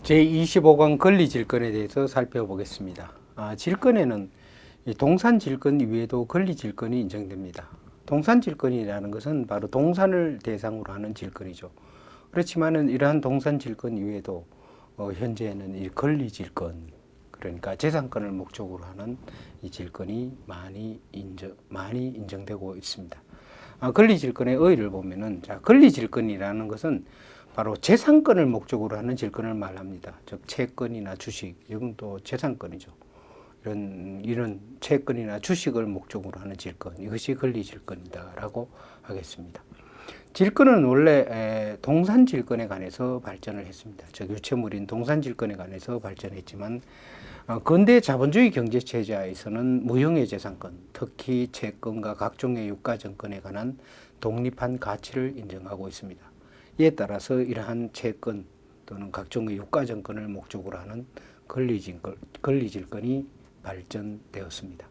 제25강 권리질권에 대해서 살펴보겠습니다. 질권에는 동산질권 이외에도 권리질권이 인정됩니다. 동산질권이라는 것은 바로 동산을 대상으로 하는 질권이죠. 그렇지만은 이러한 동산질권 이외에도 현재는 이 권리질권, 그러니까 재산권을 목적으로 하는 이 질권이 많이 인정되고 있습니다. 권리질권의 의의를 보면은, 권리질권이라는 것은 바로 재산권을 목적으로 하는 질권을 말합니다. 즉 채권이나 주식, 이건 또 재산권이죠. 이런 채권이나 주식을 목적으로 하는 질권, 이것이 권리질권이다라고 하겠습니다. 질권은 원래 동산질권에 관해서 발전을 했습니다. 즉 유체물인 동산질권에 관해서 발전했지만 근대 자본주의 경제체제에서는 무형의 재산권, 특히 채권과 각종의 유가증권에 관한 독립한 가치를 인정하고 있습니다. 이에 따라서 이러한 채권 또는 각종의 유가증권을 목적으로 하는 권리질권이 발전되었습니다.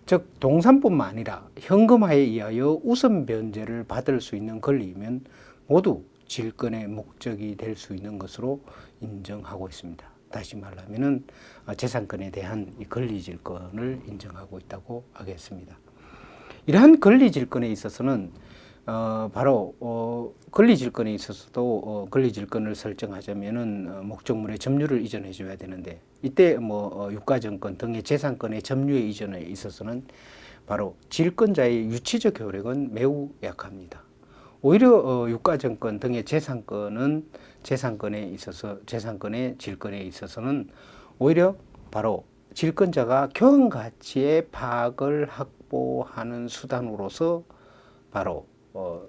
즉 동산뿐만 아니라 현금화에 의하여 우선 변제를 받을 수 있는 권리이면 모두 질권의 목적이 될 수 있는 것으로 인정하고 있습니다. 다시 말하면은 재산권에 대한 이 권리질권을 인정하고 있다고 하겠습니다. 이러한 권리질권에 있어서는 바로 권리질권에 있어서도 권리질권을 설정하자면은 목적물의 점유를 이전해 줘야 되는데, 이때 유가증권 등의 재산권의 점유의 이전에 있어서는 바로 질권자의 유치적 효력은 매우 약합니다. 오히려 유가증권 등의 재산권의 질권에 있어서는 오히려 바로 질권자가 교환 가치의 파악을 확보하는 수단으로서 바로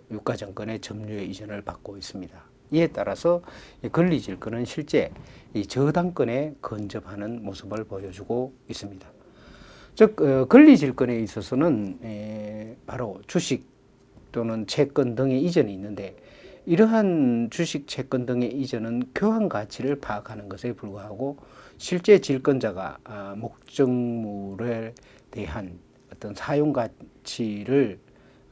유가증권의 점유의 이전을 받고 있습니다. 이에 따라서 권리질권은 실제 이 저당권에 근접하는 모습을 보여주고 있습니다. 즉 권리질권에 있어서는 바로 주식 또는 채권 등의 이전이 있는데, 이러한 주식, 채권 등의 이전은 교환 가치를 파악하는 것에 불과하고 실제 질권자가 목적물에 대한 어떤 사용 가치를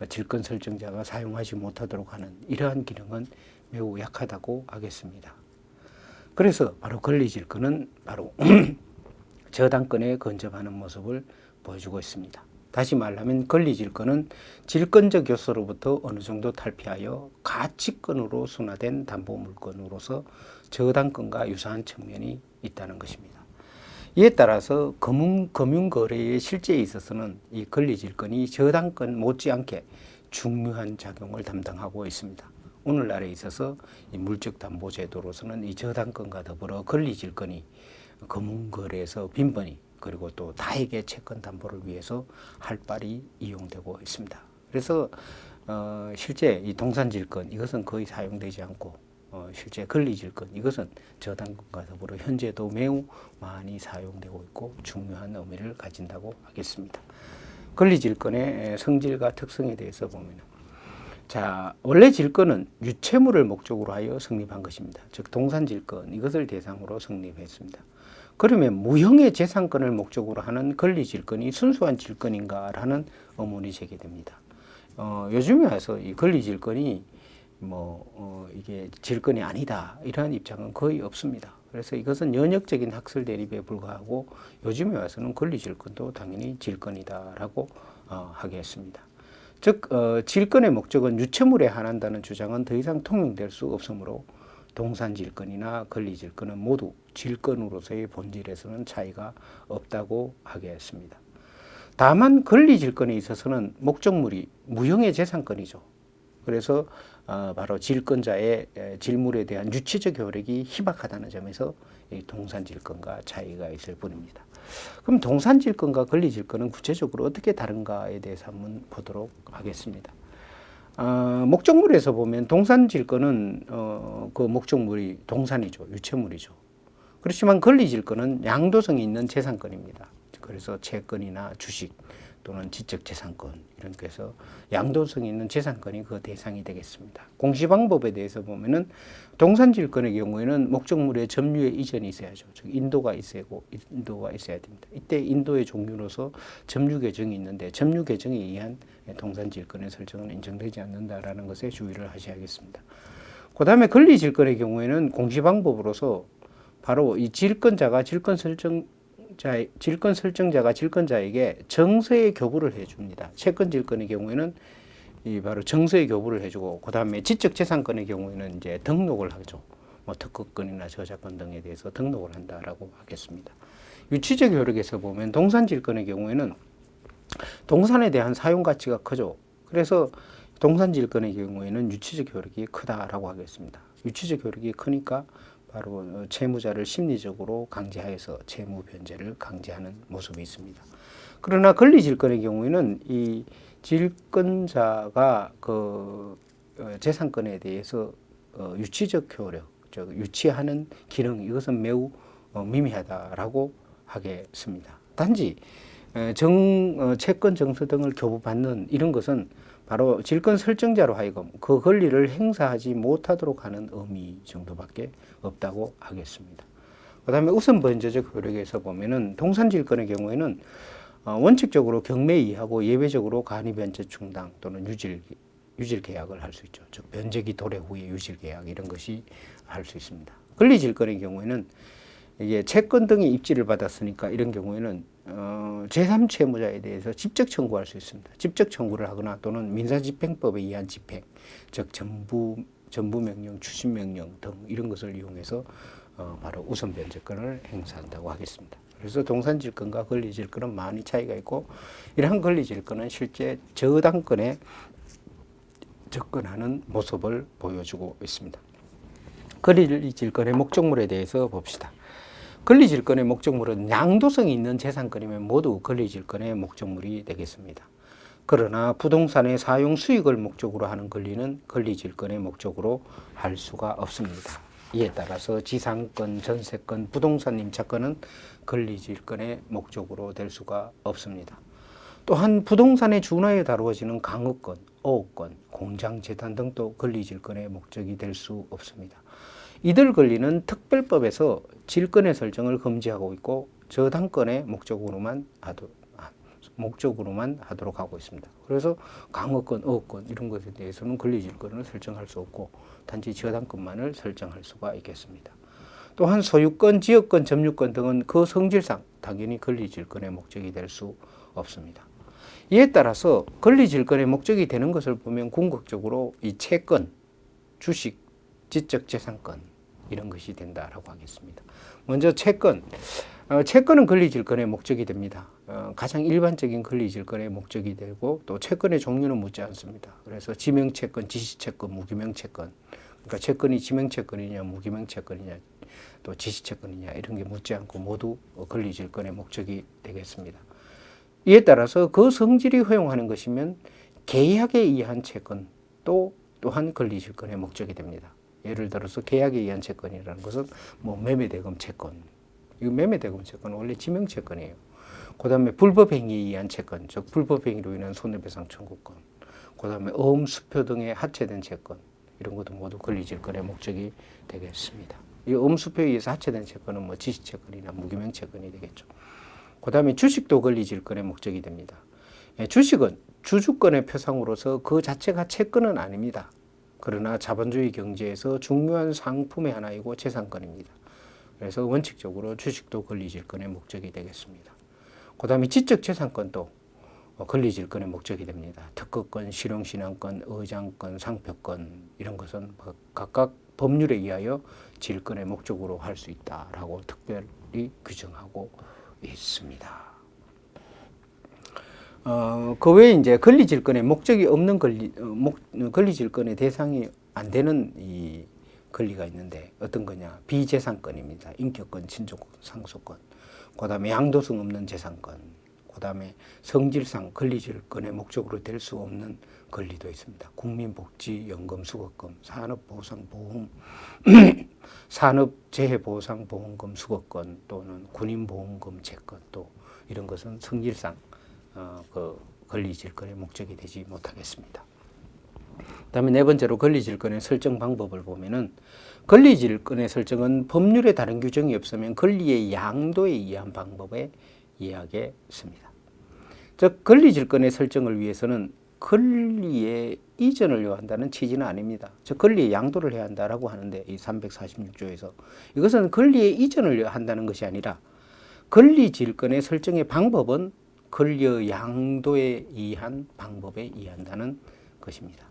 질권 설정자가 사용하지 못하도록 하는 이러한 기능은 매우 약하다고 하겠습니다. 그래서 바로 권리질권은 바로 저당권에 근접하는 모습을 보여주고 있습니다. 다시 말하면 권리질권은 질권적 요소로부터 어느 정도 탈피하여 가치권으로 순화된 담보물권으로서 저당권과 유사한 측면이 있다는 것입니다. 이에 따라서 금융거래의 실제에 있어서는 이 권리질권이 저당권 못지않게 중요한 작용을 담당하고 있습니다. 오늘날에 있어서 이 물적담보제도로서는 이 저당권과 더불어 권리질권이 금융거래에서 빈번히, 그리고 또 다액의 채권 담보를 위해서 활발히 이용되고 있습니다. 그래서 실제 이 동산질권 이것은 거의 사용되지 않고 실제 권리질권 이것은 저당권과 더불어 현재도 매우 많이 사용되고 있고 중요한 의미를 가진다고 하겠습니다. 권리질권의 성질과 특성에 대해서 보면, 원래 질권은 유체물을 목적으로 하여 성립한 것입니다. 즉 동산질권 이것을 대상으로 성립했습니다. 그러면 무형의 재산권을 목적으로 하는 권리질권이 순수한 질권인가라는 의문이 제기됩니다. 요즘에 와서 이 권리질권이 이게 질권이 아니다 이러한 입장은 거의 없습니다. 그래서 이것은 연역적인 학설 대립에 불과하고 요즘에 와서는 권리질권도 당연히 질권이다라고 하겠습니다. 즉 질권의 목적은 유체물에 한한다는 주장은 더 이상 통용될 수 없으므로 동산질권이나 권리질권은 모두 질권으로서의 본질에서는 차이가 없다고 하겠습니다. 다만 권리질권에 있어서는 목적물이 무형의 재산권이죠. 그래서 바로 질권자의 질물에 대한 유치적 효력이 희박하다는 점에서 이 동산질권과 차이가 있을 뿐입니다. 그럼 동산질권과 권리질권은 구체적으로 어떻게 다른가에 대해서 한번 보도록 하겠습니다. 목적물에서 보면 동산질권은 그 목적물이 동산이죠. 유체물이죠. 그렇지만 권리질권은 양도성이 있는 재산권입니다. 그래서 채권이나 주식 또는 지적재산권 이렇게 해서 양도성이 있는 재산권이 그 대상이 되겠습니다. 공시방법에 대해서 보면은 동산질권의 경우에는 목적물의 점유의 이전이 있어야죠. 즉 인도가 있어야 됩니다. 이때 인도의 종류로서 점유계정이 있는데 점유계정에 의한 동산질권의 설정은 인정되지 않는다라는 것에 주의를 하셔야겠습니다. 그 다음에 권리질권의 경우에는 공시방법으로서 바로 이 질권자가 질권설정자가 질권자에게 정서의 교부를 해줍니다. 채권 질권의 경우에는 이 바로 정서의 교부를 해주고, 그 다음에 지적재산권의 경우에는 이제 등록을 하죠. 뭐 특허권이나 저작권 등에 대해서 등록을 한다라고 하겠습니다. 유치적 효력에서 보면 동산질권의 경우에는 동산에 대한 사용 가치가 크죠. 그래서 동산질권의 경우에는 유치적 효력이 크다라고 하겠습니다. 유치적 효력이 크니까 바로 채무자를 심리적으로 강제하여서 채무 변제를 강제하는 모습이 있습니다. 그러나 권리질권의 경우에는 이 질권자가 그 재산권에 대해서 유치적 효력, 즉 유치하는 기능, 이것은 매우 미미하다라고 하겠습니다. 단지 채권 정서 등을 교부받는 이런 것은 바로 질권 설정자로 하여금 그 권리를 행사하지 못하도록 하는 의미 정도밖에 없다고 하겠습니다. 그 다음에 우선 변제적 효력에서 보면은 동산질권의 경우에는 원칙적으로 경매이하고 예외적으로 간이변제 충당 또는 유질 계약을 할 수 있죠. 즉 변제기 도래 후에 유질 계약 이런 것이 할 수 있습니다. 권리질권의 경우에는 이게 채권 등의 입지를 받았으니까 이런 경우에는 제3채무자에 대해서 직접 청구할 수 있습니다. 직접 청구를 하거나 또는 민사집행법에 의한 집행, 즉 전부명령, 추심명령 등 이런 것을 이용해서 바로 우선 변제권을 행사한다고 하겠습니다. 그래서 동산질권과 권리질권은 많이 차이가 있고, 이러한 권리질권은 실제 저당권에 접근하는 모습을 보여주고 있습니다. 권리질권의 목적물에 대해서 봅시다. 권리질권의 목적물은 양도성이 있는 재산권이면 모두 권리질권의 목적물이 되겠습니다. 그러나 부동산의 사용 수익을 목적으로 하는 권리는 권리질권의 목적으로 할 수가 없습니다. 이에 따라서 지상권, 전세권, 부동산 임차권은 권리질권의 목적으로 될 수가 없습니다. 또한 부동산에 준하여 다루어지는 강업권, 어업권, 공장재단 등도 권리질권의 목적이 될 수 없습니다. 이들 권리는 특별법에서 질권의 설정을 금지하고 있고 저당권의 목적으로만 하도록 하고 있습니다. 그래서 강업권, 어업권 이런 것에 대해서는 권리질권을 설정할 수 없고 단지 저당권만을 설정할 수가 있겠습니다. 또한 소유권, 지역권, 점유권 등은 그 성질상 당연히 권리질권의 목적이 될 수 없습니다. 이에 따라서 권리질권의 목적이 되는 것을 보면 궁극적으로 이 채권, 주식, 지적재산권 이런 것이 된다라고 하겠습니다. 먼저 채권은 권리질권의 목적이 됩니다. 가장 일반적인 권리질권의 목적이 되고 또 채권의 종류는 묻지 않습니다. 그래서 지명채권, 지시채권, 무기명채권, 그러니까 채권이 지명채권이냐 무기명채권이냐 또 지시채권이냐 이런 게 묻지 않고 모두 권리질권의 목적이 되겠습니다. 이에 따라서 그 성질이 허용하는 것이면 계약에 의한 채권 또한 권리질권의 목적이 됩니다. 예를 들어서 계약에 의한 채권이라는 것은 뭐 매매대금 채권, 이 매매대금 채권은 원래 지명채권이에요. 그 다음에 불법행위에 의한 채권, 즉 불법행위로 인한 손해배상 청구권, 그 다음에 어음, 수표 등의 하체된 채권 이런 것도 모두 권리질권의 목적이 되겠습니다. 이 어음, 수표에 의해서 하체된 채권은 뭐 지시채권이나 무기명채권이 되겠죠. 그 다음에 주식도 권리질권의 목적이 됩니다. 주식은 주주권의 표상으로서 그 자체가 채권은 아닙니다. 그러나 자본주의 경제에서 중요한 상품의 하나이고 재산권입니다. 그래서 원칙적으로 주식도 권리질권의 목적이 되겠습니다. 그 다음에 지적재산권도 권리질권의 목적이 됩니다. 특허권, 실용신앙권, 의장권, 상표권 이런 것은 각각 법률에 의하여 질권의 목적으로 할 수 있다라고 특별히 규정하고 있습니다. 그 외에 이제 권리질권의 목적이 없는 권리질권의 대상이 안 되는 이 권리가 있는데 어떤 거냐? 비재산권입니다. 인격권, 친족권, 상속권. 그 다음에 양도성 없는 재산권. 그 다음에 성질상 권리질권의 목적으로 될 수 없는 권리도 있습니다. 국민복지연금수거금, 산업보상보험, 산업재해보상보험금 수거권 또는 군인보험금 채권 또 이런 것은 성질상 그 권리질권의 목적이 되지 못하겠습니다. 그다음에 네 번째로 권리질권의 설정 방법을 보면은 권리질권의 설정은 법률에 다른 규정이 없으면 권리의 양도에 의한 방법에 의하게 씁니다. 즉 권리질권의 설정을 위해서는 권리의 이전을 요한다는 취지는 아닙니다. 즉 권리의 양도를 해야 한다라고 하는데 이 346조에서 이것은 권리의 이전을 한다는 것이 아니라 권리 질권의 설정의 방법은 권리의 양도에 의한 방법에 의한다는 것입니다.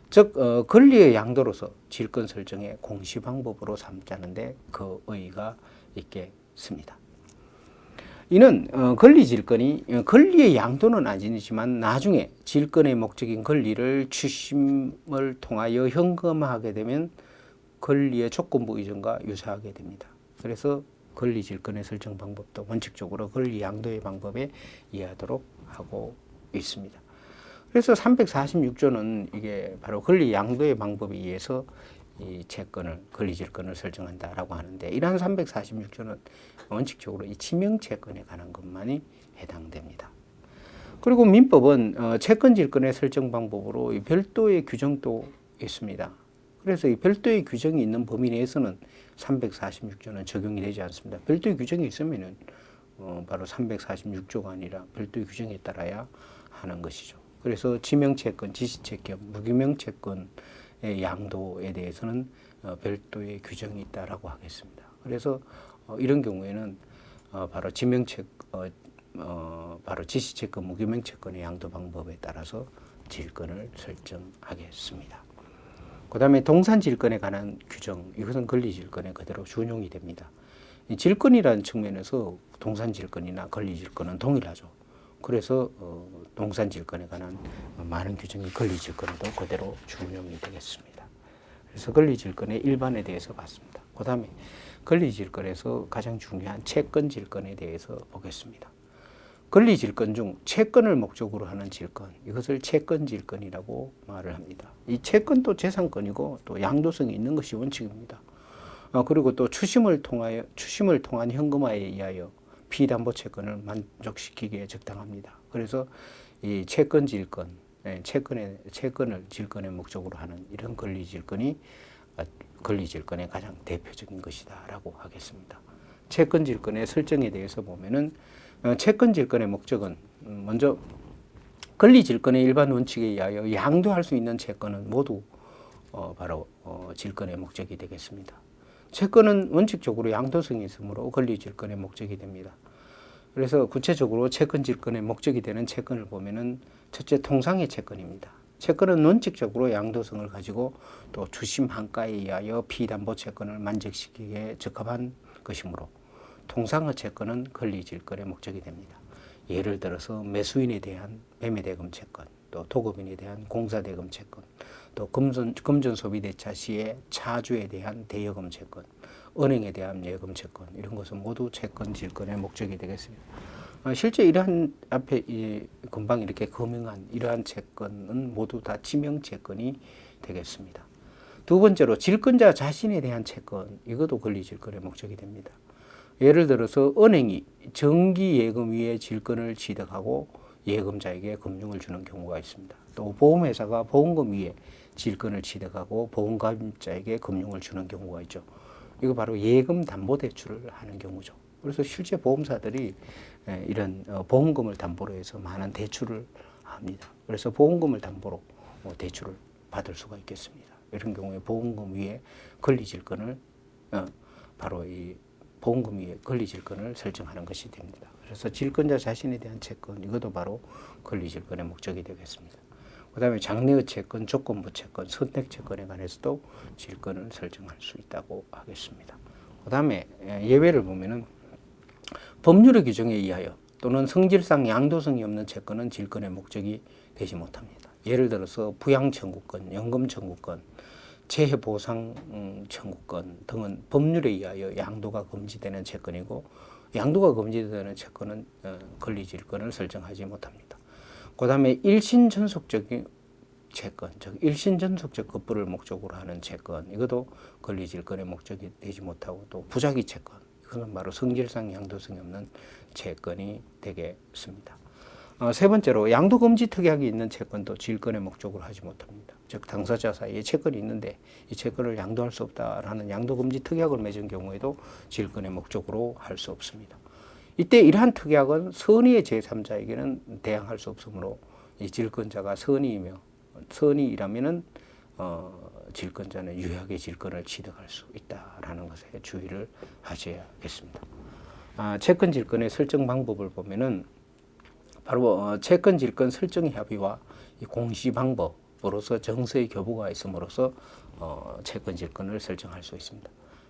즉 권리의 양도로서 질권 설정의 공시 방법으로 삼자는데 그 의의가 있겠습니다. 이는 권리 질권이 권리의 양도는 아니지만 나중에 질권의 목적인 권리를 추심을 통하여 현금화하게 되면 권리의 조건부 이전과 유사하게 됩니다. 그래서 권리 질권의 설정 방법도 원칙적으로 권리 양도의 방법에 의하도록 하고 있습니다. 그래서 346조는 이게 바로 권리 양도의 방법에 의해서 이 채권을 권리 질권을 설정한다라고 하는데 이러한 346조는 원칙적으로 이 지명 채권에 관한 것만이 해당됩니다. 그리고 민법은 채권 질권의 설정 방법으로 별도의 규정도 있습니다. 그래서 이 별도의 규정이 있는 범위 내에서는 346조는 적용이 되지 않습니다. 별도의 규정이 있으면은 바로 346조가 아니라 별도의 규정에 따라야 하는 것이죠. 그래서 지명채권, 지시채권, 무기명채권의 양도에 대해서는 별도의 규정이 있다라고 하겠습니다. 그래서 이런 경우에는 바로 바로 지시채권, 무기명채권의 양도 방법에 따라서 질권을 설정하겠습니다. 그 다음에 동산질권에 관한 규정, 이것은 권리질권에 그대로 준용이 됩니다. 질권이라는 측면에서 동산질권이나 권리질권은 동일하죠. 그래서 동산질권에 관한 많은 규정이 권리질권에도 그대로 준용이 되겠습니다. 그래서 권리질권의 일반에 대해서 봤습니다. 그 다음에 권리질권에서 가장 중요한 채권질권에 대해서 보겠습니다. 권리질권 중 채권을 목적으로 하는 질권, 이것을 채권질권이라고 말을 합니다. 이 채권도 재산권이고 또 양도성이 있는 것이 원칙입니다. 그리고 또 추심을 통한 현금화에 의하여 피담보 채권을 만족시키기에 적당합니다. 그래서 이 채권질권, 채권을 질권의 목적으로 하는 이런 권리질권이 권리질권의 가장 대표적인 것이다라고 하겠습니다. 채권질권의 설정에 대해서 보면은 채권질권의 목적은 먼저 권리질권의 일반 원칙에 의하여 양도할 수 있는 채권은 모두 바로 질권의 목적이 되겠습니다. 채권은 원칙적으로 양도성이 있으므로 권리질권의 목적이 됩니다. 그래서 구체적으로 채권질권의 목적이 되는 채권을 보면은 첫째 통상의 채권입니다. 채권은 원칙적으로 양도성을 가지고 또 주심 한가에 의하여 피담보 채권을 만족시키기에 적합한 것이므로 통상의 채권은 권리질권의 목적이 됩니다. 예를 들어서 매수인에 대한 매매대금 채권, 또 도급인에 대한 공사대금 채권, 또 금전 소비대차 시에 차주에 대한 대여금 채권, 은행에 대한 예금 채권, 이런 것은 모두 채권질권의 목적이 되겠습니다. 실제 이러한 앞에 금방 이렇게 거명한 이러한 채권은 모두 다 지명채권이 되겠습니다. 두 번째로 질권자 자신에 대한 채권, 이것도 권리질권의 목적이 됩니다. 예를 들어서 은행이 정기예금 위에 질권을 취득하고 예금자에게 금융을 주는 경우가 있습니다. 또 보험회사가 보험금 위에 질권을 취득하고 보험가입자에게 금융을 주는 경우가 있죠. 이거 바로 예금 담보 대출을 하는 경우죠. 그래서 실제 보험사들이 이런 보험금을 담보로 해서 많은 대출을 합니다. 그래서 보험금을 담보로 대출을 받을 수가 있겠습니다. 이런 경우에 보험금 위에 권리질권을 바로 이 보험금 위에 권리질권을 설정하는 것이 됩니다. 그래서 질권자 자신에 대한 채권, 이것도 바로 권리질권의 목적이 되겠습니다. 그 다음에 장래의 채권, 조건부 채권, 선택채권에 관해서도 질권을 설정할 수 있다고 하겠습니다. 그 다음에 예외를 보면은 법률의 규정에 의하여 또는 성질상 양도성이 없는 채권은 질권의 목적이 되지 못합니다. 예를 들어서 부양청구권, 연금청구권, 재해보상 청구권 등은 법률에 의하여 양도가 금지되는 채권이고 양도가 금지되는 채권은 권리질권을 설정하지 못합니다. 그 다음에 일신전속적인 채권, 즉 일신전속적 급부를 목적으로 하는 채권, 이것도 권리질권의 목적이 되지 못하고 또 부작위 채권, 이것은 바로 성질상 양도성이 없는 채권이 되겠습니다. 세 번째로 양도금지 특약이 있는 채권도 질권의 목적으로 하지 못합니다. 즉 당사자 사이에 채권이 있는데 이 채권을 양도할 수 없다라는 양도금지 특약을 맺은 경우에도 질권의 목적으로 할 수 없습니다. 이때 이러한 특약은 선의의 제3자에게는 대항할 수 없으므로 이 질권자가 선의이며 선의라면은 질권자는 유효하게 질권을 취득할 수 있다라는 것에 주의를 하셔야겠습니다. 채권 질권의 설정 방법을 보면은 바로 채권 질권 설정 협의와 이 공시 방법으로서 정서의 교부가 있음으로써 채권 질권을 설정할 수 있습니다.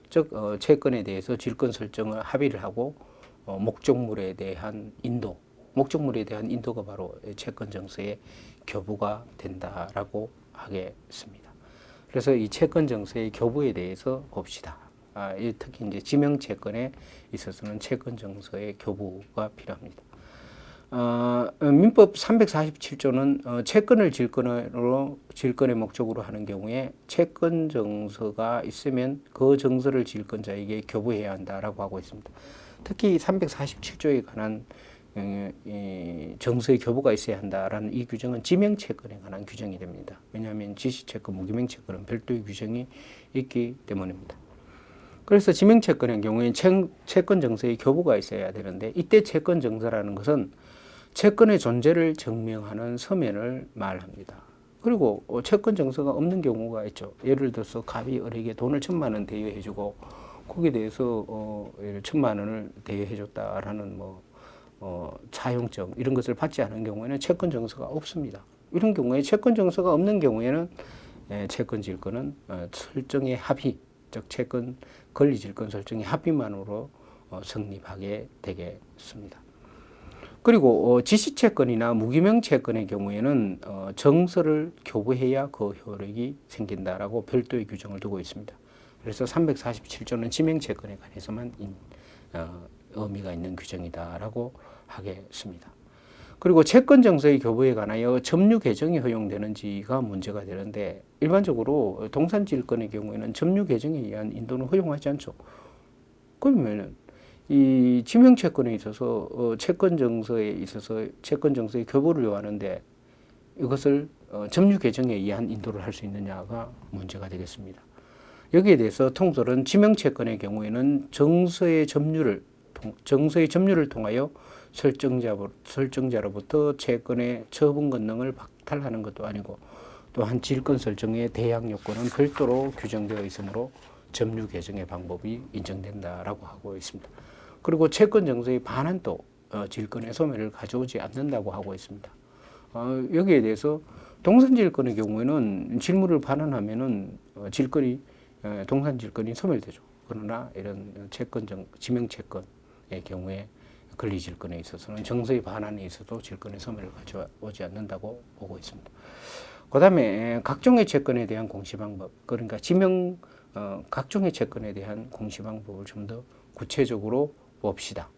즉 채권에 대해서 질권 설정을 합의를 하고 목적물에 대한 인도가 바로 채권 정서의 교부가 된다라고 하겠습니다. 그래서 이 채권 정서의 교부에 대해서 봅시다. 특히 이제 지명 채권에 있어서는 채권 정서의 교부가 필요합니다. 민법 347조는 채권을 질권의 목적으로 하는 경우에 채권 정서가 있으면 그 정서를 질권자에게 교부해야 한다라고 하고 있습니다. 특히 347조에 관한 정서의 교부가 있어야 한다라는 이 규정은 지명채권에 관한 규정이 됩니다. 왜냐하면 지시채권, 무기명채권은 별도의 규정이 있기 때문입니다. 그래서 지명채권의 경우에 채권 정서의 교부가 있어야 되는데 이때 채권 정서라는 것은 채권의 존재를 증명하는 서면을 말합니다. 그리고 채권 정서가 없는 경우가 있죠. 예를 들어서 갑이 을에게 돈을 1,000만 원 대여해주고 거기에 대해서 1,000만 원을 대여해줬다라는 차용증 이런 것을 받지 않은 경우에는 채권 정서가 없습니다. 이런 경우에 채권 정서가 없는 경우에는 채권 질권은 설정의 합의, 즉 채권 권리 질권 설정의 합의만으로 성립하게 되겠습니다. 그리고 지시채권이나 무기명 채권의 경우에는 정서를 교부해야 그 효력이 생긴다라고 별도의 규정을 두고 있습니다. 그래서 347조는 지명채권에 관해서만 의미가 있는 규정이다라고 하겠습니다. 그리고 채권 정서의 교부에 관하여 점유 개정이 허용되는지가 문제가 되는데 일반적으로 동산 질권의 경우에는 점유 개정에 의한 인도는 허용하지 않죠. 그러면은 이 지명 채권에 있어서 채권 정서의 교부를 요하는데 이것을 점유 개정에 의한 인도를 할 수 있느냐가 문제가 되겠습니다. 여기에 대해서 통설은 지명 채권의 경우에는 정서의 점유를 통하여 설정자로부터 채권의 처분 권능을 박탈하는 것도 아니고 또한 질권 설정의 대항 요건은 별도로 규정되어 있으므로 점유 개정의 방법이 인정된다라고 하고 있습니다. 그리고 채권 정서의 반환도 질권의 소멸을 가져오지 않는다고 하고 있습니다. 여기에 대해서 동산 질권의 경우에는 질물을 반환하면은 동산 질권이 소멸되죠. 그러나 이런 지명 채권의 경우에 권리 질권에 있어서는 정서의 반환에 있어도 질권의 소멸을 가져오지 않는다고 보고 있습니다. 그다음에 각종의 채권에 대한 공시 방법, 그러니까 각종의 채권에 대한 공시 방법을 좀 더 구체적으로 봅시다.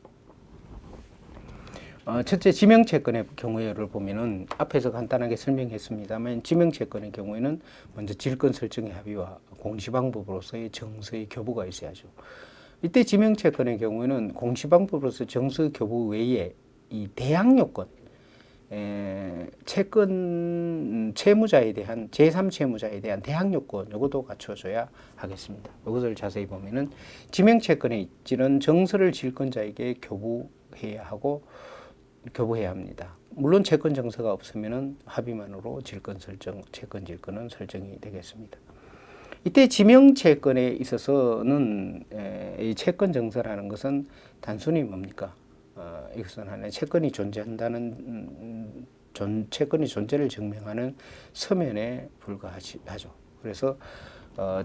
첫째, 지명채권의 경우를 보면은 앞에서 간단하게 설명했습니다만 지명채권의 경우에는 먼저 질권 설정의 합의와 공시 방법으로서의 정서의 교부가 있어야죠. 이때 지명채권의 경우에는 공시 방법으로서 정서 교부 외에 이 대항 요건, 채권 채무자에 대한 제3채무자에 대한 대항 요건 이것도 갖춰줘야 하겠습니다. 이것을 자세히 보면은 지명채권에 있지는 정서를 질권자에게 교부해야 합니다. 물론 채권 정서가 없으면은 합의만으로 채권 질권은 설정이 되겠습니다. 이때 지명채권에 있어서는 이 채권 정서라는 것은 단순히 뭡니까? 이것은 하나의 채권이 채권의 존재를 증명하는 서면에 불과하죠. 그래서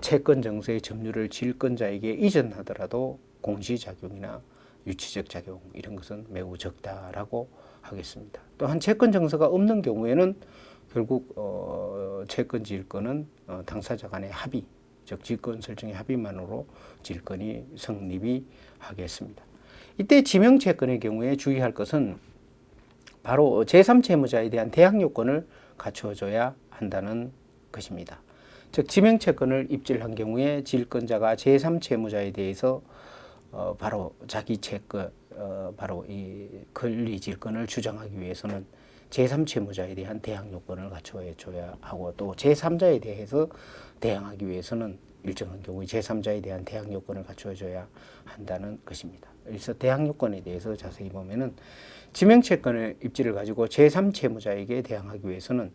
채권 정서의 점유를 질권자에게 이전하더라도 공시작용이나 유치적 작용 이런 것은 매우 적다라고 하겠습니다. 또한 채권 정서가 없는 경우에는 결국 채권 질권은 당사자 간의 합의, 즉 질권 설정의 합의만으로 질권이 성립이 하겠습니다. 이때 지명채권의 경우에 주의할 것은 바로 제3채무자에 대한 대항 요건을 갖춰줘야 한다는 것입니다. 즉 지명채권을 입질한 경우에 질권자가 제3채무자에 대해서 바로 자기 채권, 바로 이 권리 질권을 주장하기 위해서는 제3채무자에 대한 대항 요건을 갖춰줘야 하고 또 제3자에 대해서 대항하기 위해서는 일정한 경우에 제3자에 대한 대항 요건을 갖춰줘야 한다는 것입니다. 그래서 대항 요건에 대해서 자세히 보면은 지명채권의 입지를 가지고 제3채무자에게 대항하기 위해서는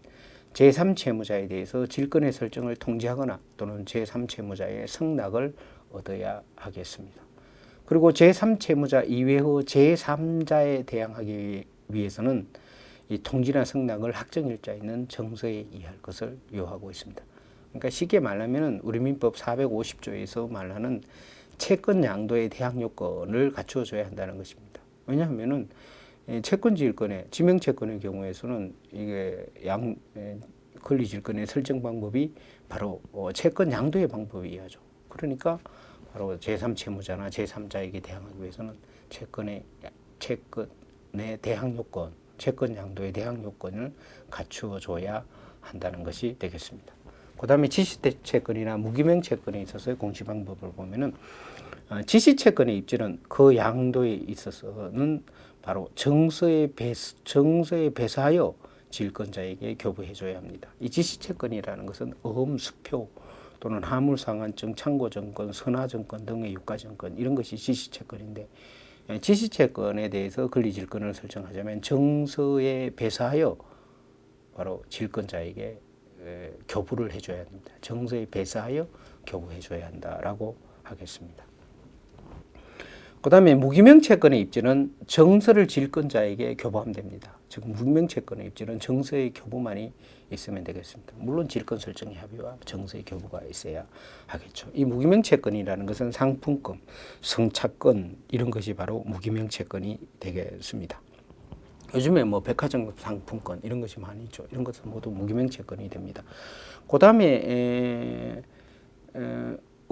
제3채무자에 대해서 질권의 설정을 통지하거나 또는 제3채무자의 승낙을 얻어야 하겠습니다. 그리고 제3채무자 이외의 제3자에 대항하기 위해서는 이 통지나 승낙을 확정일자에 있는 정서에 의할 것을 요하고 있습니다. 그러니까 쉽게 말하면 우리 민법 450조에서 말하는 채권 양도의 대항 요건을 갖추어줘야 한다는 것입니다. 왜냐하면은 채권지일권의 지명채권의 경우에서는 이게 권리질권의 설정 방법이 바로 채권 양도의 방법이야죠. 그러니까 바로 제3채무자나 제3자에게 대항하기 위해서는 채권의 대항 요건, 채권 양도의 대항 요건을 갖추어줘야 한다는 것이 되겠습니다. 그 다음에 지시채권이나 무기명 채권에 있어서의 공시 방법을 보면은 지시채권의 입지는 그 양도에 있어서는 바로 정서에 배사하여 질권자에게 교부해줘야 합니다. 이 지시채권이라는 것은 어음, 수표 또는 하물상환증, 참고증권, 선화증권 등의 유가증권 이런 것이 지시채권인데 지시채권에 대해서 권리질권을 설정하자면 정서에 배사하여 바로 질권자에게 교부를 해줘야 합니다. 정서에 배사하여 교부해줘야 한다라고 하겠습니다. 그 다음에 무기명채권의 입지는 정서를 질권자에게 교부하면 됩니다. 즉 무기명채권의 입지는 정서의 교부만이 있으면 되겠습니다. 물론 질권 설정의 합의와 정서의 교부가 있어야 하겠죠. 이 무기명채권이라는 것은 상품권, 승차권 이런 것이 바로 무기명채권이 되겠습니다. 요즘에 뭐 백화점 상품권 이런 것이 많이 있죠. 이런 것은 모두 무기명채권이 됩니다. 그 다음에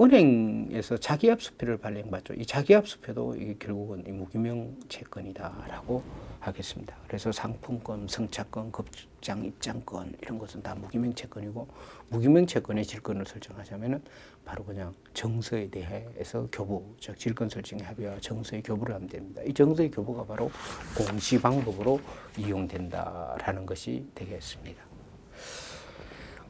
은행에서 자기압수표를 발행받죠. 이 자기압수표도 이게 결국은 이 무기명채권이다라고 하겠습니다. 그래서 상품권, 승차권, 급장 입장권 이런 것은 다 무기명채권이고 무기명채권의 질권을 설정하자면은 바로 그냥 정서에 대해서 교부, 즉 질권 설정의 합의와 정서의 교부를 하면 됩니다. 이 정서의 교부가 바로 공시 방법으로 이용된다라는 것이 되겠습니다.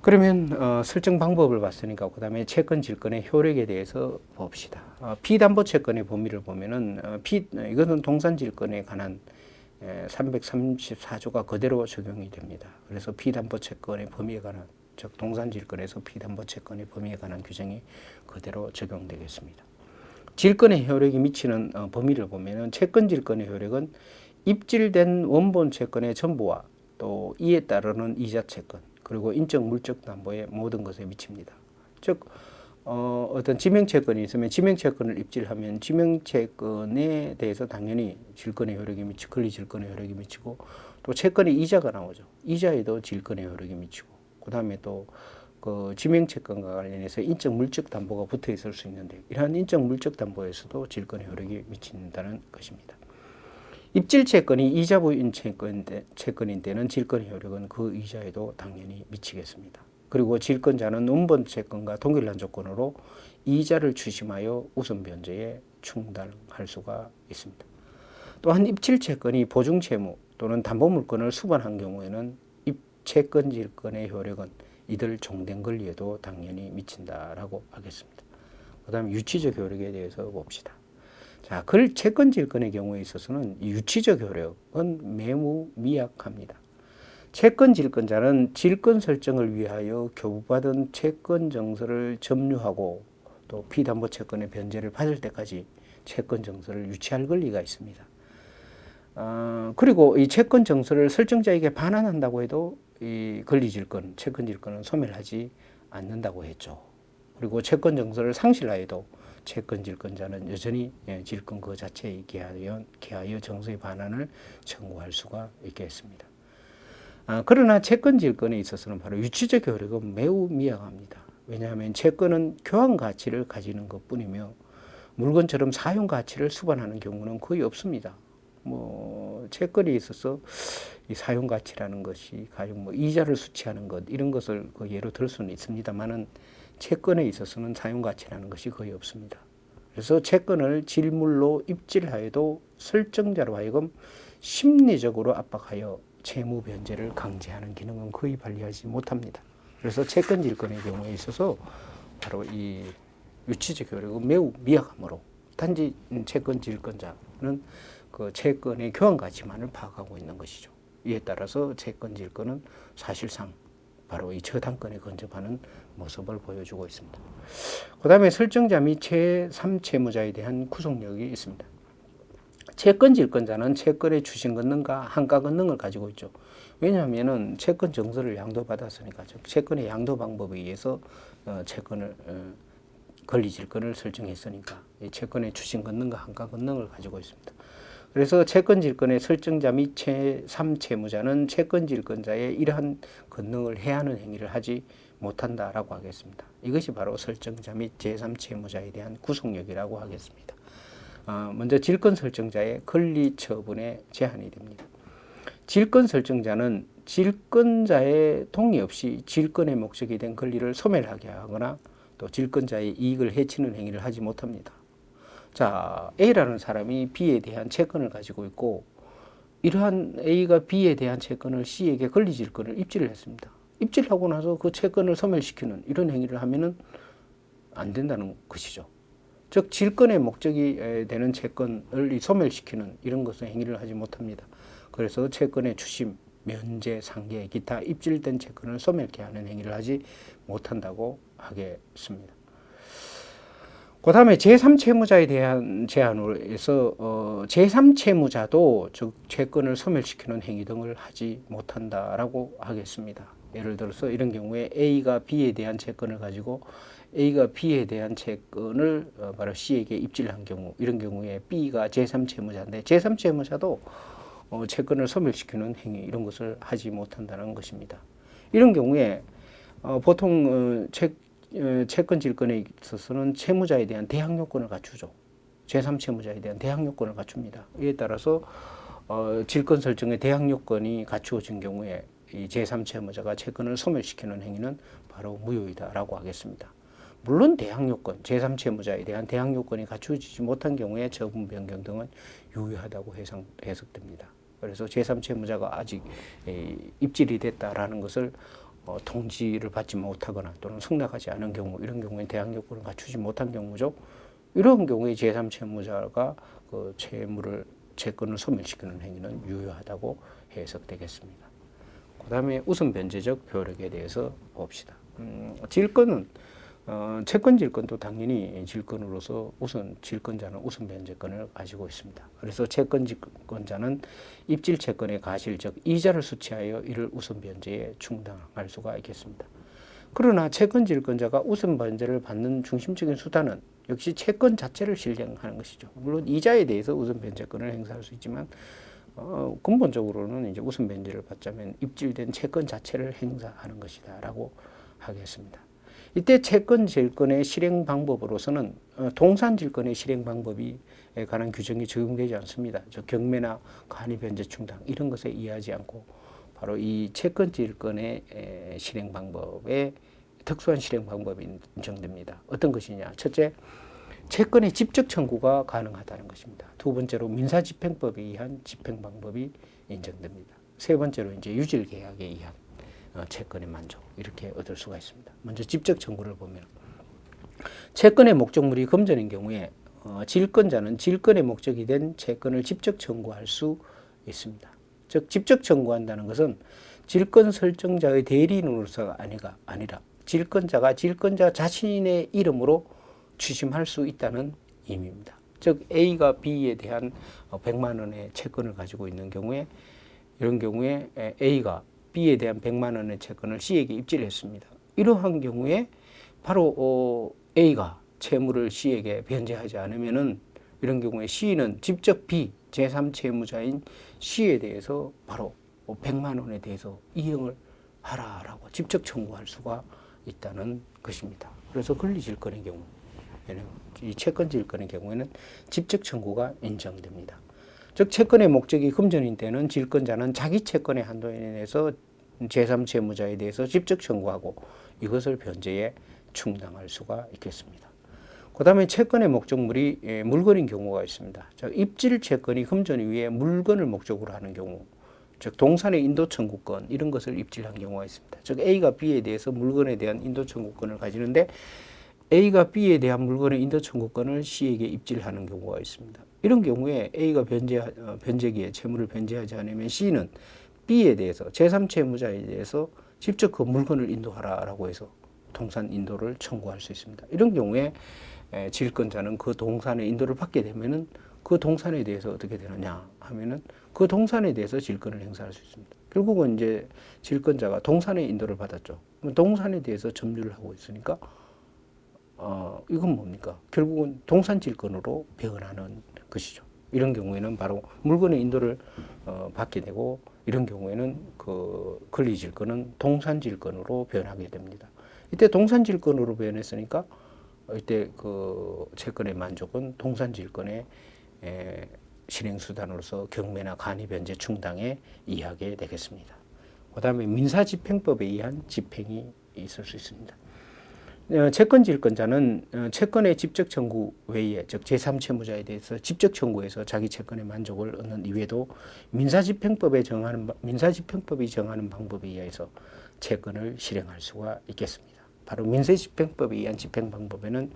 그러면 설정 방법을 봤으니까 그 다음에 채권 질권의 효력에 대해서 봅시다. 피담보 채권의 범위를 보면은 이것은 동산 질권에 관한 334조가 그대로 적용이 됩니다. 그래서 피담보 채권의 범위에 관한 즉 동산 질권에서 피담보 채권의 범위에 관한 규정이 그대로 적용되겠습니다. 질권의 효력이 미치는 범위를 보면은 채권 질권의 효력은 입질된 원본 채권의 전부와 또 이에 따르는 이자 채권 그리고 인적 물적 담보의 모든 것에 미칩니다. 즉 어떤 지명채권이 있으면 지명채권을 입질하면 지명채권에 대해서 당연히 질권의 효력이 미치고 권리질권의 효력이 미치고 또 채권의 이자가 나오죠. 이자에도 질권의 효력이 미치고 그 다음에 또 그 지명채권과 관련해서 인적 물적 담보가 붙어 있을 수 있는데 이러한 인적 물적 담보에서도 질권의 효력이 미친다는 것입니다. 입질채권이 이자부인 채권인 때는 질권의 효력은 그 이자에도 당연히 미치겠습니다. 그리고 질권자는 원본 채권과 동일한 조건으로 이자를 추심하여 우선 변제에 충당할 수가 있습니다. 또한 입질채권이 보증채무 또는 담보물권을 수반한 경우에는 채권 질권의 효력은 이들 종된 권리에도 당연히 미친다라고 하겠습니다. 그 다음에 유치적 효력에 대해서 봅시다. 자, 채권 질권의 경우에 있어서는 유치적 효력은 매우 미약합니다. 채권 질권자는 질권 설정을 위하여 교부받은 채권 정서를 점유하고 또 피담보 채권의 변제를 받을 때까지 채권 정서를 유치할 권리가 있습니다. 그리고 이 채권 정서를 설정자에게 반환한다고 해도 이 권리질권, 채권질권은 소멸하지 않는다고 했죠. 그리고 채권 정서를 상실하여도 채권질권자는 여전히 질권 그 자체에 기하여 정서의 반환을 청구할 수가 있겠습니다. 그러나 채권질권에 있어서는 바로 유치적 효력은 매우 미약합니다. 왜냐하면 채권은 교환 가치를 가지는 것뿐이며 물건처럼 사용 가치를 수반하는 경우는 거의 없습니다. 채권에 있어서 이 사용 가치라는 것이 가령 이자를 수취하는 것 이런 것을 그 예로 들 수는 있습니다만은 채권에 있어서는 사용 가치라는 것이 거의 없습니다. 그래서 채권을 질물로 입질하여도 설정자로 하여금 심리적으로 압박하여 채무 변제를 강제하는 기능은 거의 발휘하지 못합니다. 그래서 채권 질권의 경우에 있어서 바로 이 유치적 효력은 매우 미약하므로 단지 채권 질권자는 그 채권의 교환 가치만을 파악하고 있는 것이죠. 이에 따라서 채권 질권은 사실상 바로 이 저당권에 근접하는 모습을 보여주고 있습니다. 그 다음에 설정자 및 제3채무자에 대한 구속력이 있습니다. 채권 질권자는 채권의 주신 권능과 한가 권능을 가지고 있죠. 왜냐하면 채권 정서를 양도받았으니까 채권의 양도 방법에 의해서 채권을 권리 질권을 설정했으니까 이 채권의 주신 권능과 한가 권능을 가지고 있습니다. 그래서 채권 질권의 설정자 및 제3채무자는 채권 질권자의 이러한 권능을 해하는 행위를 하지 못한다라고 하겠습니다. 이것이 바로 설정자 및 제3채무자에 대한 구속력이라고 하겠습니다. 먼저 질권 설정자의 권리 처분에 제한이 됩니다. 질권 설정자는 질권자의 동의 없이 질권의 목적이 된 권리를 소멸하게 하거나 또 질권자의 이익을 해치는 행위를 하지 못합니다. 자, A라는 사람이 B에 대한 채권을 가지고 있고 이러한 A가 B에 대한 채권을 C에게 권리 질권을 입지를 했습니다. 입지하고 나서 그 채권을 소멸시키는 이런 행위를 하면은 안 된다는 것이죠. 즉 질권의 목적이 되는 채권을 소멸시키는 이런 것은 행위를 하지 못합니다. 그래서 채권의 주심, 면제, 상계, 기타 입질된 채권을 소멸케 하는 행위를 하지 못한다고 하겠습니다. 그 다음에 제3채무자에 대한 제한으로 해서 제3채무자도 즉 채권을 소멸시키는 행위 등을 하지 못한다라고 하겠습니다. 예를 들어서 이런 경우에 A가 B에 대한 채권을 가지고 A가 B에 대한 채권을 바로 C에게 입질한 경우, 이런 경우에 B가 제3채무자인데 제3채무자도 채권을 소멸시키는 행위 이런 것을 하지 못한다는 것입니다. 이런 경우에 보통 채권 질권에 있어서는 채무자에 대한 대항 요건을 갖추죠. 제3채무자에 대한 대항 요건을 갖춥니다. 이에 따라서 질권 설정의 대항 요건이 갖추어진 경우에 이 제3채무자가 채권을 소멸시키는 행위는 바로 무효이다라고 하겠습니다. 물론 대항 요건, 제3채무자에 대한 대항 요건이 갖추어지지 못한 경우에 처분 변경 등은 유효하다고 해석됩니다. 그래서 제3채무자가 아직 입질이 됐다라는 것을 통지를 받지 못하거나 또는 승낙하지 않은 경우, 이런 경우에 대항 요건을 갖추지 못한 경우죠. 이런 경우에 제3채무자가 그 채권을 소멸시키는 행위는 유효하다고 해석되겠습니다. 그 다음에 우선 변제적 효력에 대해서 봅시다. 질권은 채권 질권도 당연히 질권으로서 질권자는 우선 변제권을 가지고 있습니다. 그래서 채권 질권자는 입질 채권의 가실 즉 이자를 수취하여 이를 우선 변제에 충당할 수가 있겠습니다. 그러나 채권 질권자가 우선 변제를 받는 중심적인 수단은 역시 채권 자체를 실행하는 것이죠. 물론 이자에 대해서 우선 변제권을 행사할 수 있지만 근본적으로는 이제 우선 변제를 받자면 입질된 채권 자체를 행사하는 것이다라고 하겠습니다. 이때 채권 질권의 실행 방법으로서는 동산 질권의 실행 방법이 관한 규정이 적용되지 않습니다. 경매나 간이 변제 충당 이런 것에 의하지 않고 바로 이 채권 질권의 실행 방법에 특수한 실행 방법이 인정됩니다. 어떤 것이냐? 첫째, 채권의 직접 청구가 가능하다는 것입니다. 두 번째로 민사집행법에 의한 집행 방법이 인정됩니다. 세 번째로 이제 유질 계약에 의한 채권의 만족 이렇게 얻을 수가 있습니다. 먼저 직접 청구를 보면 채권의 목적물이 금전인 경우에 질권자는 질권의 목적이 된 채권을 직접 청구할 수 있습니다. 즉 직접 청구한다는 것은 질권 설정자의 대리인으로서가 아니라 질권자가 질권자 자신의 이름으로 취심할 수 있다는 의미입니다. 즉 A가 B에 대한 100만 원의 채권을 가지고 있는 경우에 이런 경우에 A가 B에 대한 100만 원의 채권을 C에게 입질했습니다. 이러한 경우에 바로 A가 채무를 C에게 변제하지 않으면은 이런 경우에 C는 직접 B 제3채무자인 C에 대해서 바로 100만 원에 대해서 이행을 하라라고 직접 청구할 수가 있다는 것입니다. 그래서 권리질권의 경우, 이 채권 질권의 경우에는 직접 청구가 인정됩니다. 즉 채권의 목적이 금전인 때는 질권자는 자기 채권의 한도에 내서 제3채무자에 대해서 직접 청구하고 이것을 변제에 충당할 수가 있겠습니다. 그 다음에 채권의 목적물이 물건인 경우가 있습니다. 즉 입질 채권이 금전 위에 물건을 목적으로 하는 경우, 즉 동산의 인도 청구권 이런 것을 입질한 경우가 있습니다. 즉 A가 B에 대해서 물건에 대한 인도 청구권을 가지는데 A가 B에 대한 물건의 인도 청구권을 C에게 입질하는 경우가 있습니다. 이런 경우에 A가 변제기에 채무를 변제하지 않으면 C는 B에 대해서 제3채무자에 대해서 직접 그 물건을 인도하라라고 해서 동산 인도를 청구할 수 있습니다. 이런 경우에 질권자는 그 동산의 인도를 받게 되면은 그 동산에 대해서 어떻게 되느냐 하면은 그 동산에 대해서 질권을 행사할 수 있습니다. 결국은 이제 질권자가 동산의 인도를 받았죠. 동산에 대해서 점유를 하고 있으니까 이건 뭡니까? 결국은 동산 질권으로 변하는 것이죠. 이런 경우에는 바로 물건의 인도를 받게 되고 이런 경우에는 그 권리 질권은 동산 질권으로 변하게 됩니다. 이때 동산 질권으로 변했으니까 이때 그 채권의 만족은 동산 질권의 실행 수단으로서 경매나 간이 변제 충당에 의하게 되겠습니다. 그다음에 민사집행법에 의한 집행이 있을 수 있습니다. 채권 질권자는 채권의 직접 청구 외에 즉 제3채무자에 대해서 직접 청구해서 자기 채권의 만족을 얻는 이외에도 민사집행법이 정하는 방법에 의해서 채권을 실행할 수가 있겠습니다. 바로 민사집행법에 의한 집행 방법에는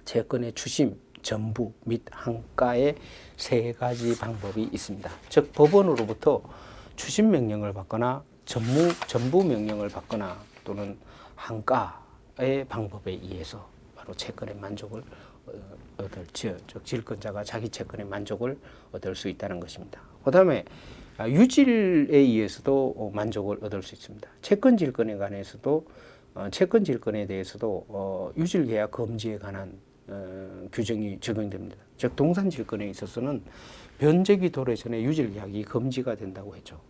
채권의 추심, 전부 및 항가의 세 가지 방법이 있습니다. 즉 법원으로부터 추심 명령을 받거나 전부 명령을 받거나 또는 항가의 방법에 의해서 바로 채권의 만족을 즉 질권자가 자기 채권의 만족을 얻을 수 있다는 것입니다. 그다음에 유질에 의해서도 만족을 얻을 수 있습니다. 채권 질권에 관해서도 채권 질권에 대해서도 유질 계약 금지에 관한 규정이 적용됩니다. 즉 동산 질권에 있어서는 변제기 도래 전에 유질 계약이 금지가 된다고 했죠.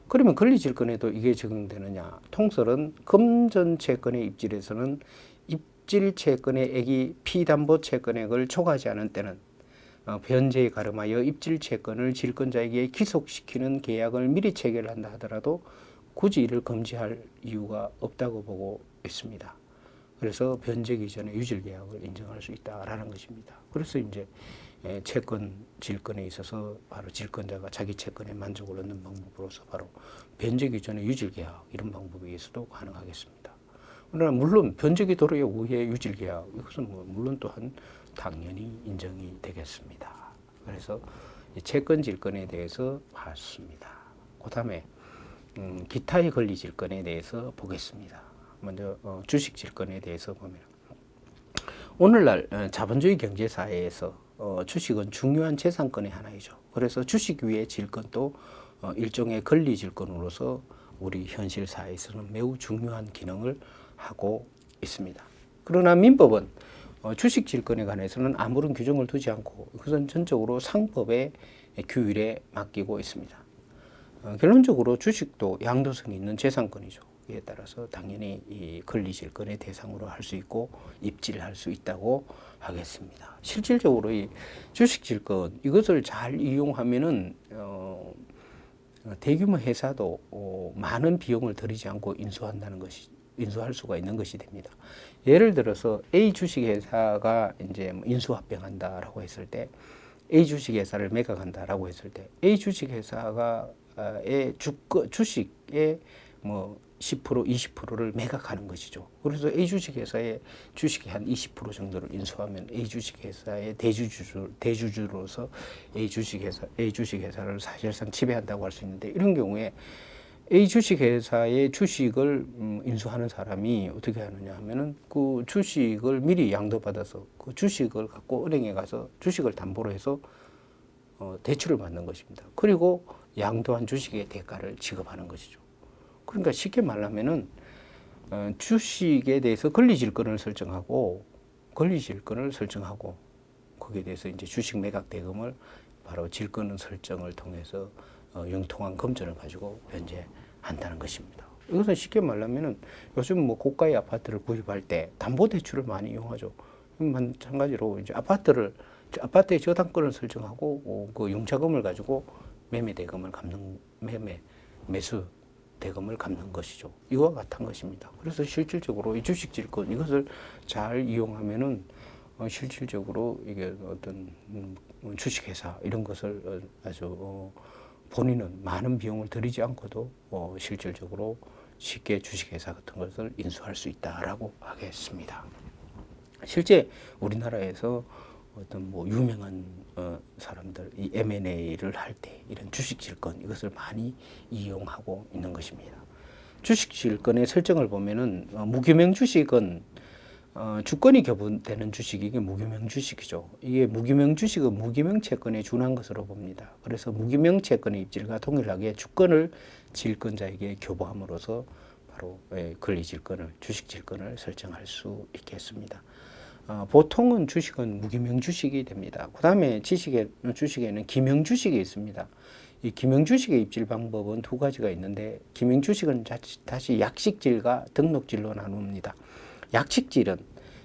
그러면 권리 질권에도 이게 적용되느냐? 통설은 금전 채권의 입질에서는 입질 채권의 액이 피담보 채권액을 초과하지 않은 때는 변제에 가름하여 입질 채권을 질권자에게 기속시키는 계약을 미리 체결한다 하더라도 굳이 이를 금지할 이유가 없다고 보고 있습니다. 그래서 변제기 전에 유질 계약을 인정할 수 있다라는 것입니다. 그래서 이제 채권 질권에 있어서 바로 질권자가 자기 채권에 만족을 얻는 방법으로서 바로 변제기 전에 유질 계약 이런 방법에 의해서도 가능하겠습니다. 그러나 물론 변제기 도래에 의해 유질 계약 이것은 물론 또한 당연히 인정이 되겠습니다. 그래서 채권 질권에 대해서 봤습니다. 그다음에 기타의 권리 질권에 대해서 보겠습니다. 먼저 주식 질권에 대해서 보면 오늘날 자본주의 경제 사회에서 주식은 중요한 재산권의 하나이죠. 그래서 주식 위의 질권도 일종의 권리 질권으로서 우리 현실 사회에서는 매우 중요한 기능을 하고 있습니다. 그러나 민법은 주식 질권에 관해서는 아무런 규정을 두지 않고 그것은 전적으로 상법의 규율에 맡기고 있습니다. 결론적으로 주식도 양도성이 있는 재산권이죠. 이에 따라서 당연히 이 권리 질권의 대상으로 할 수 있고 입질할 수 있다고 하겠습니다. 실질적으로 이 주식 질권 이것을 잘 이용하면은 대규모 회사도 많은 비용을 들이지 않고 인수할 수가 있는 것이 됩니다. 예를 들어서 A 주식 회사가 이제 인수합병한다라고 했을 때 A 주식 회사를 매각한다라고 했을 때 A 주식 회사가의 주식의 10%, 20%를 매각하는 것이죠. 그래서 A 주식회사의 주식의 한 20% 정도를 인수하면 A 주식회사의 대주주로서 A 주식회사를 사실상 지배한다고 할 수 있는데 이런 경우에 A 주식회사의 주식을 인수하는 사람이 어떻게 하느냐 하면은 그 주식을 미리 양도받아서 그 주식을 갖고 은행에 가서 주식을 담보로 해서 대출을 받는 것입니다. 그리고 양도한 주식의 대가를 지급하는 것이죠. 그러니까 쉽게 말하면은 주식에 대해서 권리질권을 설정하고 거기에 대해서 이제 주식 매각 대금을 바로 질권 설정을 통해서 융통한 금전을 가지고 변제한다는 것입니다. 이것은 쉽게 말하면은 요즘 고가의 아파트를 구입할 때 담보 대출을 많이 이용하죠. 마찬가지로 이제 아파트의 저당권을 설정하고 그 융자금을 가지고 매수 대금을 갚는 것이죠. 이와 같은 것입니다. 그래서 실질적으로 이 주식 질권 이것을 잘 이용하면은 실질적으로 이게 어떤 주식회사 이런 것을 아주 본인은 많은 비용을 들이지 않고도 실질적으로 쉽게 주식회사 같은 것을 인수할 수 있다라고 하겠습니다. 실제 우리나라에서 어떤 뭐 유명한 사람들 이 M&A를 할 때 이런 주식 질권 이것을 많이 이용하고 있는 것입니다. 주식 질권의 설정을 보면은 무규명 주식은 주권이 교부되는 주식이 이게 무규명 주식이죠. 이게 무규명 주식은 무규명 채권에 준한 것으로 봅니다. 그래서 무규명 채권의 입질과 동일하게 주권을 질권자에게 교부함으로써 바로 권리 질권을 주식 질권을 설정할 수 있겠습니다. 보통은 주식은 무규명 주식이 됩니다. 그 다음에 주식에는 기명 주식이 있습니다. 이 기명 주식의 입질 방법은 두 가지가 있는데 기명 주식은 다시 약식질과 등록질로 나눕니다. 약식질은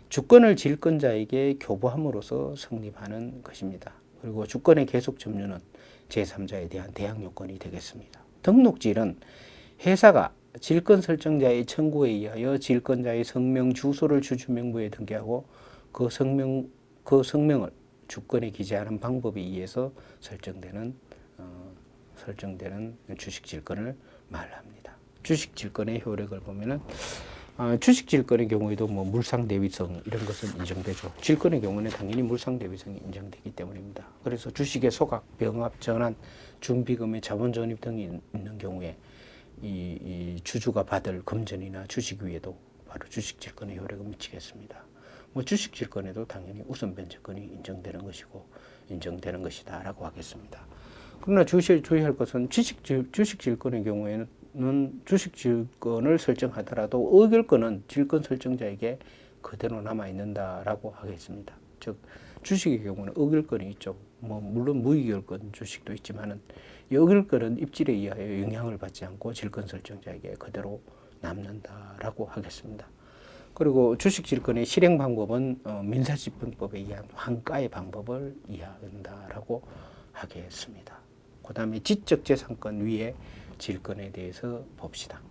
주권을 질권자에게 교부함으로써 성립하는 것입니다. 그리고 주권의 계속 점유는 제3자에 대한 대항 요건이 되겠습니다. 등록질은 회사가 질권 설정자의 청구에 의하여 질권자의 성명, 주소를 주주명부에 등기하고 그 성명을 주권에 기재하는 방법에 의해서 설정되는 주식 질권을 말합니다. 주식 질권의 효력을 보면은 주식 질권의 경우에도 뭐 물상 대위성 이런 것은 인정되죠. 질권의 경우는 당연히 물상 대위성이 인정되기 때문입니다. 그래서 주식의 소각, 병합, 전환, 준비금의 자본 전입 등이 있는 경우에 이 주주가 받을 금전이나 주식 위에도 바로 주식 질권의 효력을 미치겠습니다. 뭐 주식 질권에도 당연히 우선 변제권이 인정되는 것이다라고 하겠습니다. 그러나 주의할 것은 주식 질권의 경우에는 주식 질권을 설정하더라도 의결권은 질권 설정자에게 그대로 남아 있는다라고 하겠습니다. 즉 주식의 경우는 의결권이 있죠. 뭐 물론 무의결권 주식도 있지만은 이 의결권은 입질에 의하여 영향을 받지 않고 질권 설정자에게 그대로 남는다라고 하겠습니다. 그리고 주식 질권의 실행 방법은 민사집행법에 의한 환가의 방법을 이해한다라고 하겠습니다. 그 다음에 지적재산권 위에 질권에 대해서 봅시다.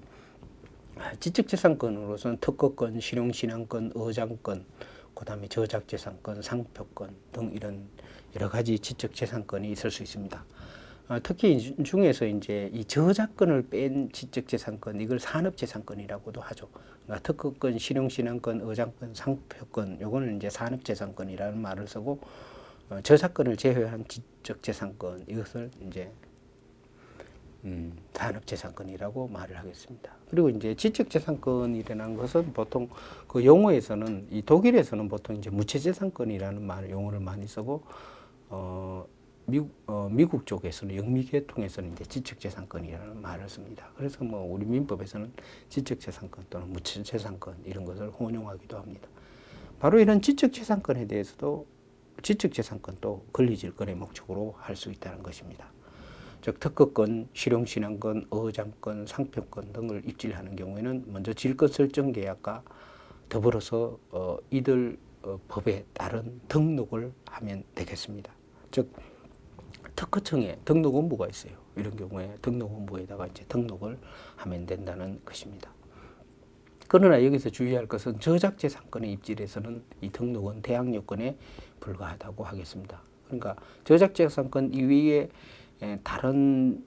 지적재산권으로서는 특허권, 실용신앙권, 의장권, 그 다음에 저작재산권, 상표권 등 이런 여러 가지 지적재산권이 있을 수 있습니다. 특히 이 중에서 이제 이 저작권을 뺀 지적재산권, 이걸 산업재산권이라고도 하죠. 그러니까 특허권, 실용신앙권, 의장권, 상표권, 요거는 이제 산업재산권이라는 말을 쓰고 저작권을 제외한 지적재산권, 이것을 이제 산업재산권이라고 말을 하겠습니다. 그리고 이제 지적재산권이라는 것은 보통 그 용어에서는 이 독일에서는 보통 이제 무체재산권이라는 용어를 많이 쓰고 미국 쪽에서는 영미계통에서는 이제 지적재산권이라는 말을 씁니다. 그래서 뭐 우리 민법에서는 지적재산권 또는 무체재산권 이런 것을 혼용하기도 합니다. 바로 이런 지적재산권에 대해서도 지적재산권도 권리질권의 목적으로 할 수 있다는 것입니다. 즉 특허권, 실용신앙권, 의장권, 상표권 등을 입질하는 경우에는 먼저 질권 설정 계약과 더불어서 이들 법에 따른 등록을 하면 되겠습니다. 즉 특허청에 등록 원부가 있어요. 이런 경우에 등록 원부에다가 이제 등록을 하면 된다는 것입니다. 그러나 여기서 주의할 것은 저작재산권의 입질에서는 이 등록은 대항 요건에 불과하다고 하겠습니다. 그러니까 저작재산권 이외에 다른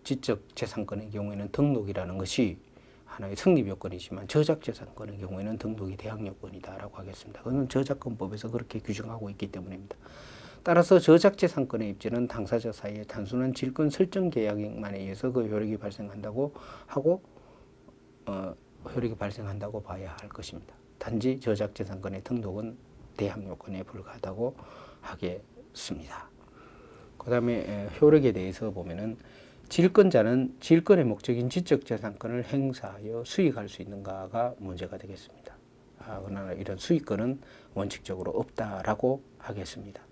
지적재산권의 경우에는 등록이라는 것이 하나의 성립 요건이지만 저작재산권의 경우에는 등록이 대항 요건이다라고 하겠습니다. 그건 저작권법에서 그렇게 규정하고 있기 때문입니다. 따라서 저작재산권의 입지는 당사자 사이에 단순한 질권 설정 계약만에 의해서 그 효력이 발생한다고 하고 효력이 발생한다고 봐야 할 것입니다. 단지 저작재산권의 등록은 대항 요건에 불과하다고 하겠습니다. 그 다음에 효력에 대해서 보면은 질권자는 질권의 목적인 지적재산권을 행사하여 수익할 수 있는가가 문제가 되겠습니다. 그러나 이런 수익권은 원칙적으로 없다라고 하겠습니다.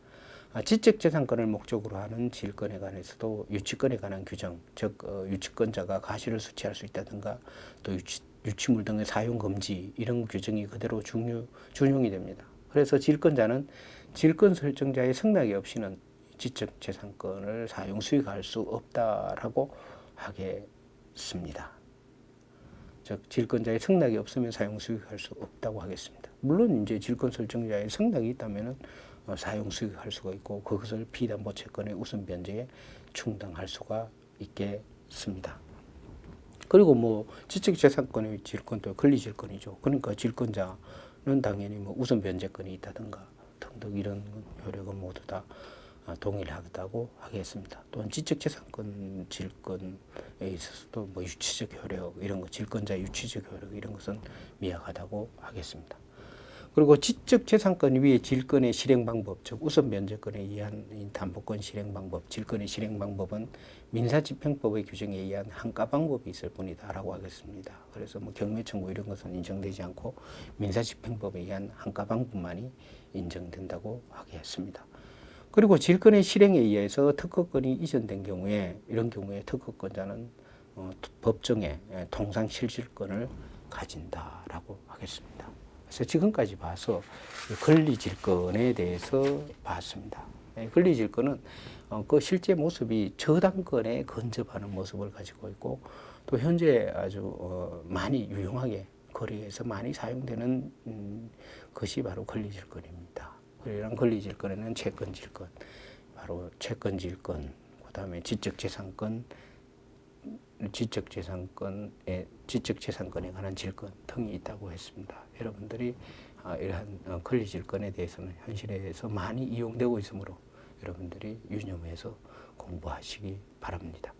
지적재산권을 목적으로 하는 질권에 관해서도 유치권에 관한 규정, 즉 유치권자가 가시를 수취할 수 있다든가 또 유치물 등의 사용 금지 이런 규정이 그대로 준용이 됩니다. 그래서 질권자는 질권 설정자의 승낙이 없이는 지적재산권을 사용 수익할 수 없다라고 하겠습니다. 즉 질권자의 승낙이 없으면 사용 수익할 수 없다고 하겠습니다. 물론 이제 질권 설정자의 승낙이 있다면은 사용 수익할 수가 있고 그것을 피담보 채권의 우선 변제에 충당할 수가 있겠습니다. 그리고 뭐 지적재산권의 질권도 권리질권이죠. 그러니까 질권자는 당연히 뭐 우선 변제권이 있다든가 등 등 이런 효력은 모두 다 동일하다고 하겠습니다. 또한 지적재산권 질권에 있어서도 뭐 유치적 효력 이런 거, 질권자 유치적 효력 이런 것은 미약하다고 하겠습니다. 그리고 지적재산권 위에 질권의 실행 방법, 즉 우선 면제권에 의한 담보권 실행 방법, 질권의 실행 방법은 민사집행법의 규정에 의한 한가 방법이 있을 뿐이다라고 하겠습니다. 그래서 뭐 경매 청구 이런 것은 인정되지 않고 민사집행법에 의한 한가 방법만이 인정된다고 하겠습니다. 그리고 질권의 실행에 의해서 특허권이 이전된 경우에 이런 경우에 특허권자는 법정에 통상실질권을 가진다라고 하겠습니다. 그래서 지금까지 봐서 권리질권에 대해서 봤습니다. 권리질권은 그 실제 모습이 저당권에 근접하는 모습을 가지고 있고 또 현재 아주 많이 유용하게 거래에서 많이 사용되는 것이 바로 권리질권입니다. 이런 권리질권에는 채권질권, 바로 채권질권, 그다음에 지적재산권, 지적재산권에 관한 질권 등이 있다고 했습니다. 여러분들이 이러한 권리질권에 대해서는 현실에서 많이 이용되고 있으므로 여러분들이 유념해서 공부하시기 바랍니다.